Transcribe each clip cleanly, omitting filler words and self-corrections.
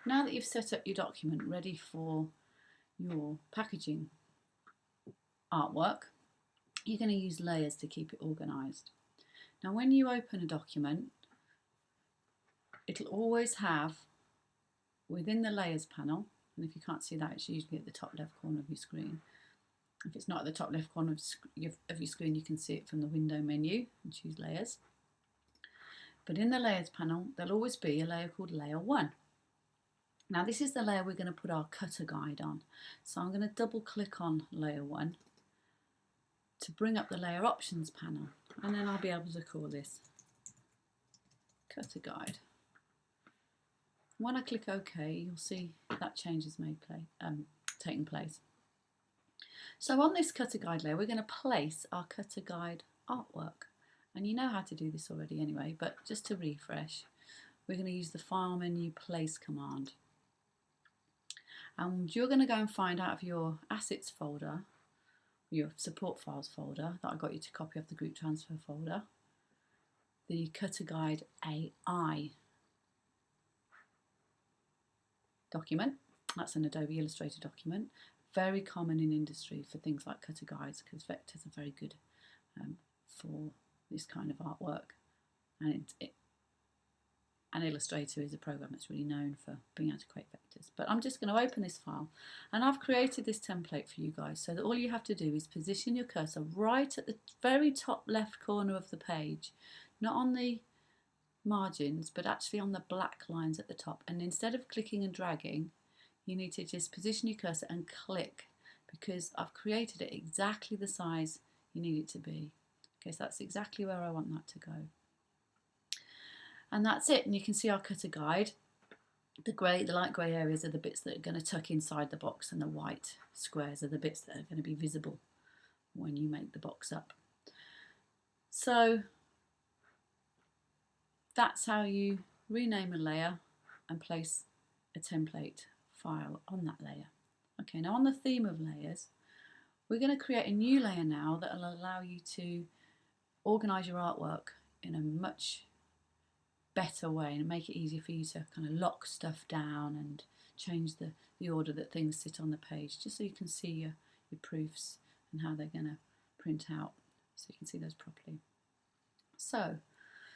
Now that you've set up your document ready for your packaging artwork, you're going to use layers to keep it organised. Now when you open a document, it'll always have within the layers panel, and if you can't see that, it's usually at the top left corner of your screen. If it's not at the top left corner of your screen, you can see it from the window menu and choose layers. But in the layers panel, there'll always be a layer called layer 1. Now this is the layer we're going to put our cutter guide on. So I'm going to double click on layer 1 to bring up the layer options panel, and then I'll be able to call this cutter guide. When I click OK, you'll see that change is taking place. So on this cutter guide layer, we're going to place our cutter guide artwork. And you know how to do this already anyway, but just to refresh, we're going to use the File menu Place command. And you're going to go and find out of your Assets folder, your Support Files folder that I got you to copy off the Group Transfer folder, the Cutter Guide AI document. That's an Adobe Illustrator document. Very common in industry for things like cutter guides, because vectors are very good for this kind of artwork. And an Illustrator is a program that's really known for being able to create vectors. But I'm just going to open this file, and I've created this template for you guys so that all you have to do is position your cursor right at the very top left corner of the page, not on the margins, but actually on the black lines at the top. And instead of clicking and dragging, you need to just position your cursor and click, because I've created it exactly the size you need it to be. Okay, so that's exactly where I want that to go. And that's it, and you can see our cutter guide. The light grey areas are the bits that are going to tuck inside the box, and the white squares are the bits that are going to be visible when you make the box up. So that's how you rename a layer and place a template file on that layer. Okay, now on the theme of layers, we're going to create a new layer now that will allow you to organise your artwork in a much better way and make it easier for you to kind of lock stuff down and change the order that things sit on the page, just so you can see your proofs and how they're going to print out, so you can see those properly. So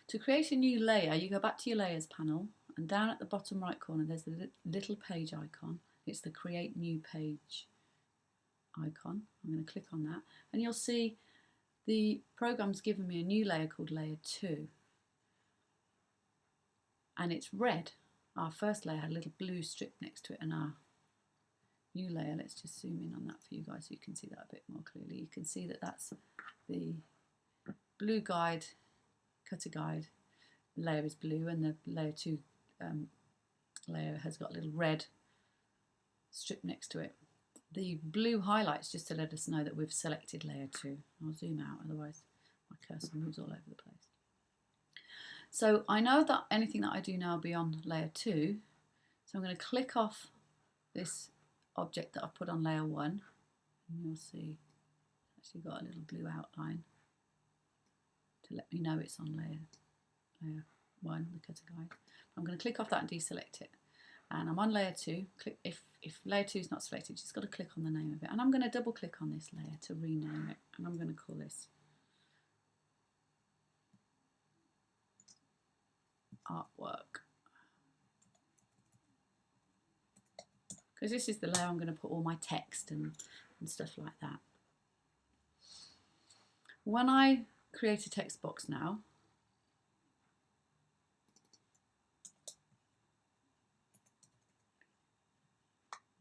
to create a new layer, you go back to your layers panel, and down at the bottom right corner there's the little page icon. It's the create new page icon. I'm going to click on that, and you'll see the program's given me a new layer called layer 2, and it's red. Our first layer had a little blue strip next to it, and our new layer, let's just zoom in on that for you guys so you can see that a bit more clearly. You can see that that's the blue guide, cutter guide layer is blue, and the layer 2 layer has got a little red strip next to it. The blue highlights just to let us know that we've selected layer 2. I'll zoom out, otherwise my cursor moves all over the place. So I know that anything that I do now will be on layer 2, so I'm going to click off this object that I've put on layer 1, and you'll see it's actually got a little blue outline to let me know it's on layer 1, the cutter guide. I'm going to click off that and deselect it, and I'm on layer 2. Click if layer 2 is not selected, you just got to click on the name of it, and I'm going to double click on this layer to rename it, and I'm going to call this artwork, because this is the layer I'm going to put all my text and stuff like that. When I create a text box now,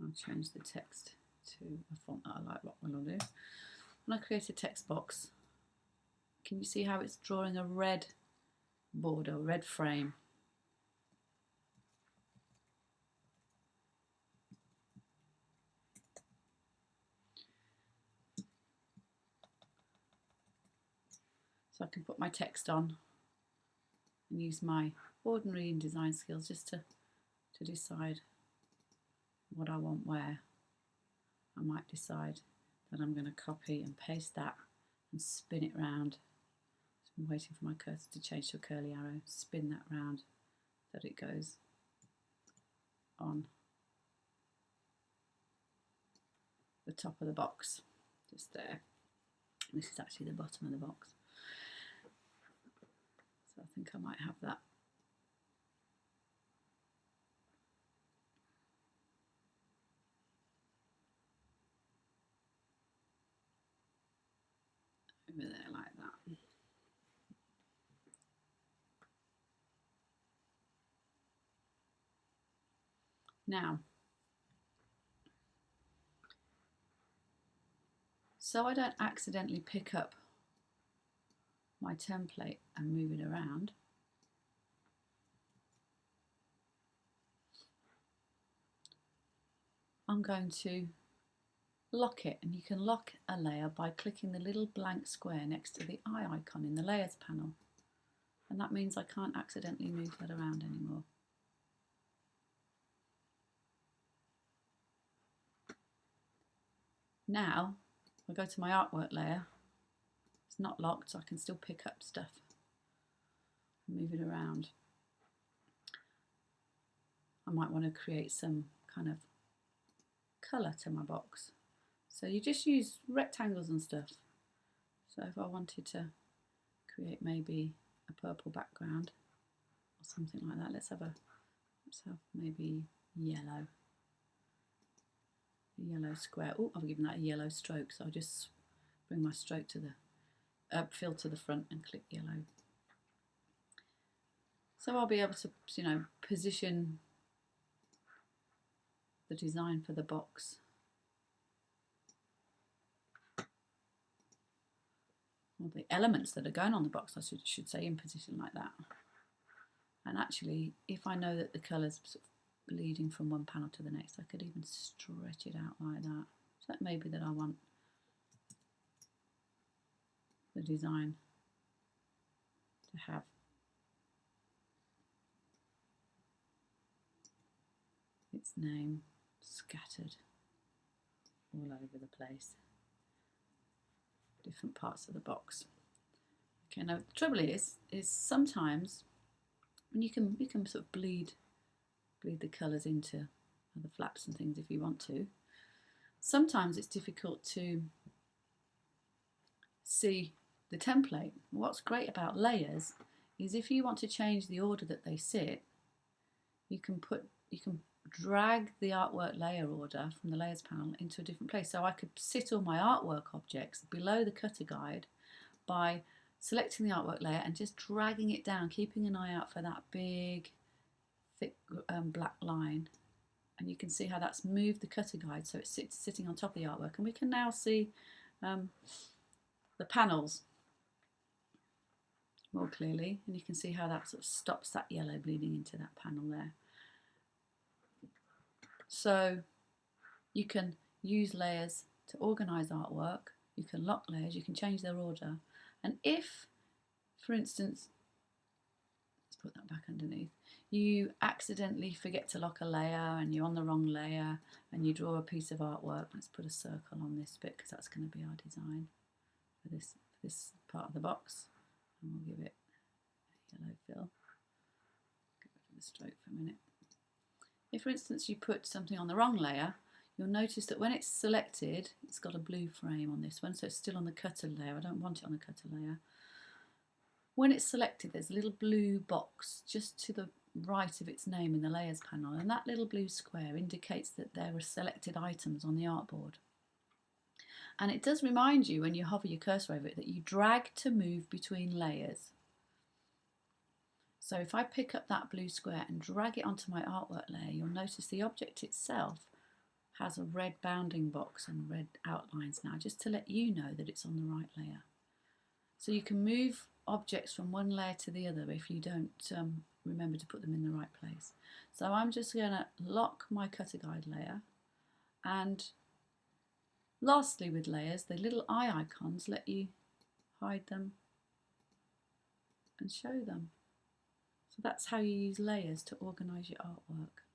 I'll change the text to a font that I like, Rockwell will do. When I create a text box, can you see how it's drawing a red border, a red frame? So I can put my text on and use my ordinary InDesign skills just to decide what I want where. I might decide that I'm going to copy and paste that and spin it round. So I'm waiting for my cursor to change to a curly arrow, spin that round so that it goes on the top of the box, just there. This is actually the bottom of the box. So I think I might have that. Over there like that. Now, so I don't accidentally pick up my template and move it around, I'm going to lock it, and you can lock a layer by clicking the little blank square next to the eye icon in the layers panel, and that means I can't accidentally move that around anymore. Now I go to my artwork layer, it's not locked, so I can still pick up stuff and move it around. I might want to create some kind of colour to my box. So you just use rectangles and stuff. So if I wanted to create maybe a purple background or something like that, let's have maybe yellow. A yellow square. Oh, I've given that a yellow stroke, so I'll just bring my stroke to the fill to the front and click yellow. So I'll be able to, you know, position the design for the box. Or the elements that are going on the box, I should say, in position like that. And actually, if I know that the colour's sort of bleeding from one panel to the next, I could even stretch it out like that. So that may be that I want the design to have its name scattered all over the place, different parts of the box. Okay, now the trouble is sometimes, and you can sort of bleed the colours into the flaps and things if you want to. Sometimes it's difficult to see the template. What's great about layers is if you want to change the order that they sit, you can drag the artwork layer order from the layers panel into a different place. So I could sit all my artwork objects below the cutter guide by selecting the artwork layer and just dragging it down, keeping an eye out for that big thick black line, and you can see how that's moved the cutter guide so it's sitting on top of the artwork, and we can now see the panels more clearly, and you can see how that sort of stops that yellow bleeding into that panel there. So you can use layers to organise artwork, you can lock layers, you can change their order, and if, for instance, let's put that back underneath, you accidentally forget to lock a layer and you're on the wrong layer and you draw a piece of artwork, let's put a circle on this bit because that's going to be our design for this part of the box, and we'll give it a yellow fill. Get rid of the stroke for a minute. If, for instance, you put something on the wrong layer, you'll notice that when it's selected, it's got a blue frame on this one, so it's still on the cutter layer. I don't want it on the cutter layer. When it's selected, there's a little blue box just to the right of its name in the layers panel, and that little blue square indicates that there are selected items on the artboard. And it does remind you when you hover your cursor over it that you drag to move between layers. So if I pick up that blue square and drag it onto my artwork layer, you'll notice the object itself has a red bounding box and red outlines now, just to let you know that it's on the right layer. So you can move objects from one layer to the other if you don't remember to put them in the right place. So I'm just going to lock my cutter guide layer, and lastly with layers, the little eye icons let you hide them and show them. So that's how you use layers to organise your artwork.